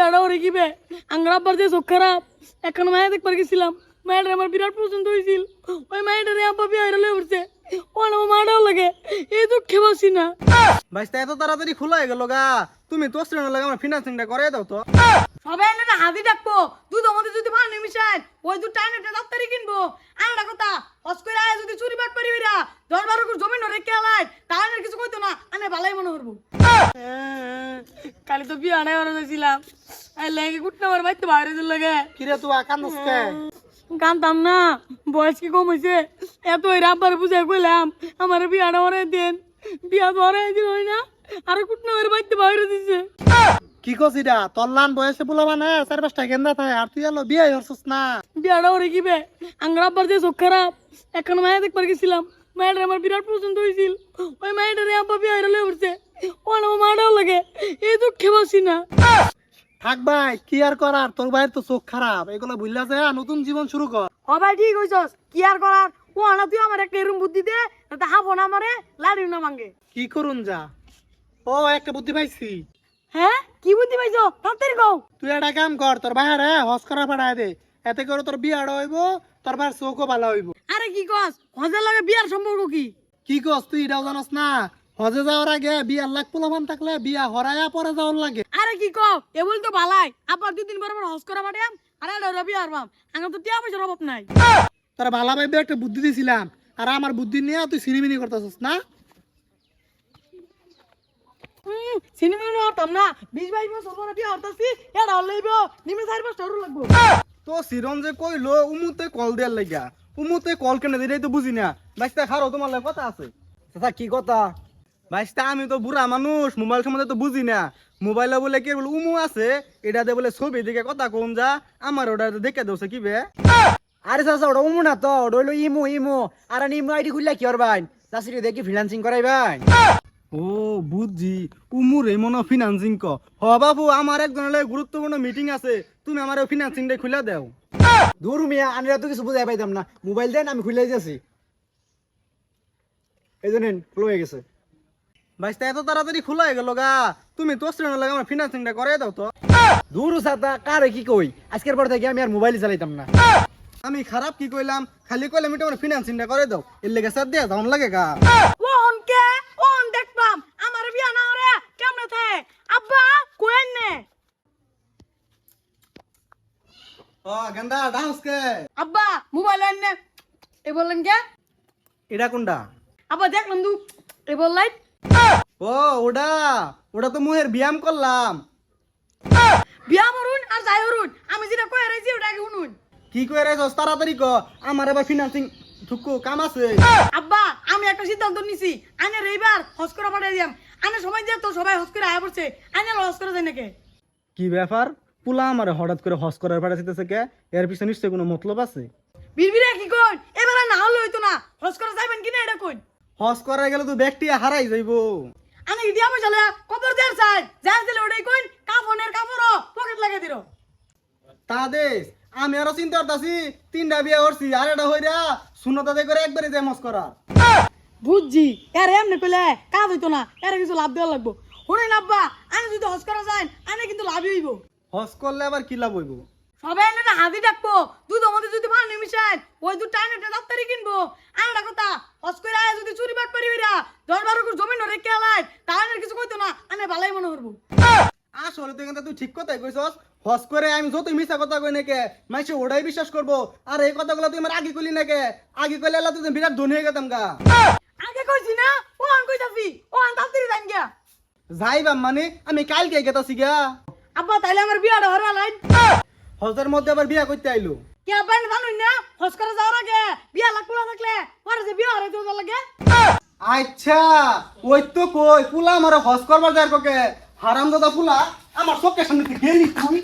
বিয়াটা ওরে কিবে আঙ্গার আব্বার যে চোখ খারাপ এখন মায়া দেখবার গেছিলাম মায়ের আমার বিরাট পছন্দ হয়েছিল ওই মায়ের আব্বা বিয়া হয়ে উঠছে ও আমার মাটাও লাগে এই দুঃখে বসি না বাইস্তা এত তাড়াতাড়ি খোলা হয়ে গেল গা তুমি তো স্টুডেন্ট লাগে আমার ফিনান্সিংটা করে দাও তো সবাই এনে হাতি ডাকবো দুধ আমাদের যদি পানি মিশাই ওই দুধ টাইম একটা ডাক্তারি কিনবো আরেকটা কথা হস করে আয় যদি চুরি বাট পারি ওইরা 10-12 করে জমি নরে কেলাই তাহলে কিছু কইতো না আনে ভালাই মনে করবো কালি তো বিয়া নাই ওরা যাইছিলাম এই লাগে গুটনা আমার বাইতে বাইরে দিল লাগে কিরে তুই কান্দস কে কানতাম না বয়স কি কম হয়েছে এত ওই রাব্বার বুঝাই কইলাম আমার বিয়াটা ওরে দেন বিয়া তো ওরে দিল না আর গুটনা ওর বাইতে বাইরে দিছে কি কছিরা তোর লান বয়সে বলাবা না 4-5টা গেন্দা থাকে আর তুই এলো বিয়ে হরছস না বিয়াটা ওরে কিবে আঙ্গার আব্বার যে চোখ খারাপ এখন মায়া দেখবার গেছিলাম মায়ের আমার বিরাট পছন্দ হয়েছিল ওই মায়ের আব্বা বিয়া হয়ে উঠছে ও আমার মাটাও লাগে এই দুঃখে বসি না থাক ভাই কি আর করার তোর ভাইয়ের তো চোখ খারাপ এগুলো ভুললা যায় নতুন জীবন শুরু কর ও ভাই ঠিক হইছস কি আর করার ও আনা তুই আমার একটা এরম বুদ্ধি দে তাতে হাবো না আমারে লাড়িও না মাঙ্গে কি করুন যা ও একটা বুদ্ধি পাইছি হ্যাঁ কি বুদ্ধি পাইছো তাড়াতাড়ি কও তুই একটা কাম কর তোর ভাইয়ারে হস করা পাঠায় দে এতে করে তোর বিয়াটা হইব তোর ভাইয়ের চোখও ভালো হইব আরে কি কস হজের লাগে বিয়ার সম্পর্ক কি কি কস তুই এটাও জানাস না হজে যাওয়ার আগে বিয়ার লাখ পোলাপান থাকলে বিয়া হরায়া পরে যাওয়ার লাগে আরে কি কও এ বল তো ভালাই আবার 2-3 বার হজ করা পাঠাম আরে রবি আর বাম আঙ্গা তো টিয়া পয়সার অভাব নাই তোর ভালো ভাইবে একটা বুদ্ধি দিছিলাম আর আমার বুদ্ধি নিয়ে তুই সিনেমিনি করতেছিস না সিনেমা হতাম না 20-22 বছর পরে বিয়া হতাছি এটা হলেইব নিমে 4-5 টাকা লাগবো তো সিরন যে কইলো উমুতে কল দেয়ার লাগিয়া উমুতে কল কেন দিই তো বুঝি না বাইস্তা খারো তোমার লাগে কথা আছে চাচা কি কথা বাইস্তা আমি তো বুড়া মানুষ মোবাইল সম্বন্ধে তো বুঝি না মোবাইলে বলে কি বলে উমু আছে এটাতে বলে ছবি দেখে কথা কম যা আমার ওটা দেখে দোছে কি বে আরে চাচা ওটা উমু না তো ওটা হইলো ইমু ইমু আর ইমু আইডি খুললে কি করবাই চাষিরে দেখি ফ্রিল্যান্সিং করাইবাই ও বুঝছি উমুর এই মনে ফিনান্সিং ক হ বাবু আমার একজনের গুরুত্বপূর্ণ মিটিং আছে তুমি আমার ফিনান্সিংটা খুলে দাও দূর মিয়া আনিরা তো কিছু বুঝাই পাইতাম না মোবাইল দেন আমি খুলে দিয়েছি এই জন্য ফ্লো হয়ে গেছে বাইস্তা এত তাড়াতাড়ি খোলা হয়ে গেল গা তুমি তো স্টুডেন্ট লাগে আমার ফিনান্সিংটা করে দাও তো দূর চাচা কারে কি কই আজকের পর থেকে আমি আর মোবাইল চালাইতাম না আমি খারাপ কি কইলাম খালি কইলাম এটা আমার ফিনান্সিংটা করে দাও এর লেগে স্যার দিয়া দাম লাগে গা ওন কে ওন দেখবাম আমার বিয়া না ওরে কেমনে থাকে আব্বা কোয়েন নে ও গেন্দা ডান্স কে আব্বা মোবাইল আননে এ বললেন কে এটা কোনটা আব্বা দেখলাম দু এ বললাই ও ওটা ওটা তো মুহের ব্যায়াম করলাম বিয়া মরুন আর যাই হরুন আমি যেটা কই রাইছি ওটা আগে শুনুন কি কই রে তাড়াতাড়ি ক আমার এবার ফিনান্সিং ঠুকু কাম আছে আব্বা আমি একটা সিদ্ধান্ত নিছি আনে এইবার হজ করা পাঠাই দিয়াম আনে সময় দিয়ে তো সবাই হজ করে আয়া পড়ছে আনে হজ করে যায় নাকি কি ব্যাপার পুলা আমার হঠাৎ করে হস করার পাঠাইতেছে কে এর পিছনে নিশ্চয়ই কোনো মতলব আছে বিড়বিড়া কি কোন এবার না হলে হইতো না হজ করে যাবেন কিনা এটা কোন হস করা গেলে তো ব্যক্তি হারাই যাইবো আনে দিয়া পয়সা কবর দেয়ার চাই যাই দিলে ওটাই কোন কাফনের কাপড় পকেট লাগিয়ে দিল তা দেশ আমি আরো চিন্তা করতেছি 3টা বিয়ে করছি আর এটা হইরা শূন্যতা করে একবারে যাই মস করা বুঝছি এর এমনি কইলে কাজ হইতো না এর কিছু লাভ দেওয়া লাগবো শুনেন আব্বা আনে যদি হজ করা যায় আনে কিন্তু লাভই হইব হস করলে আবার কি লাভ হইব সবাই এনে হাতি ডাকবো দুধ আমাদের যদি পানি মিশাই ওই দুধ টাইম একটা ডাক্তারি কিনবো আরেকটা কথা হজ করে আয় যদি চুরি বাট পারি ওইরা 10-12 করে জমি নরে কেলাই তাহলে কিছু কইতো না আনে ভালাই মনে করবো আসলে তুই কিন্তু তুই ঠিক কথাই কইছস হস করে আমি যতই মিছা কথা কই নাকি মাইসে ওটাই বিশ্বাস করবো আর এই কথাগুলো তুই আমার আগে কইলি নাকি আগে কইলে আল্লাহ তুই বিরাট ধনী হয়ে গেতাম গা আগে কইছি না ও আন কইতাছি ও আন তাড়াতাড়ি যান গিয়া যাইবাম মানে আমি কালকে গেতাছি গা আব্বা তাইলে আমার বিয়াটা হরা লাইন হজের মধ্যে আবার বিয়া করতে আইলো কে আব্বা জানুন না হজ করে যাওয়ার আগে বিয়া লাগপুলা থাকলে পরে যে বিয়া হরে তো লাগে আচ্ছা ওই তো কই পুলা আমার হস করবার যার কোকে হারাম দাদা পুলা আমার চোখের সামনে গেলি তুই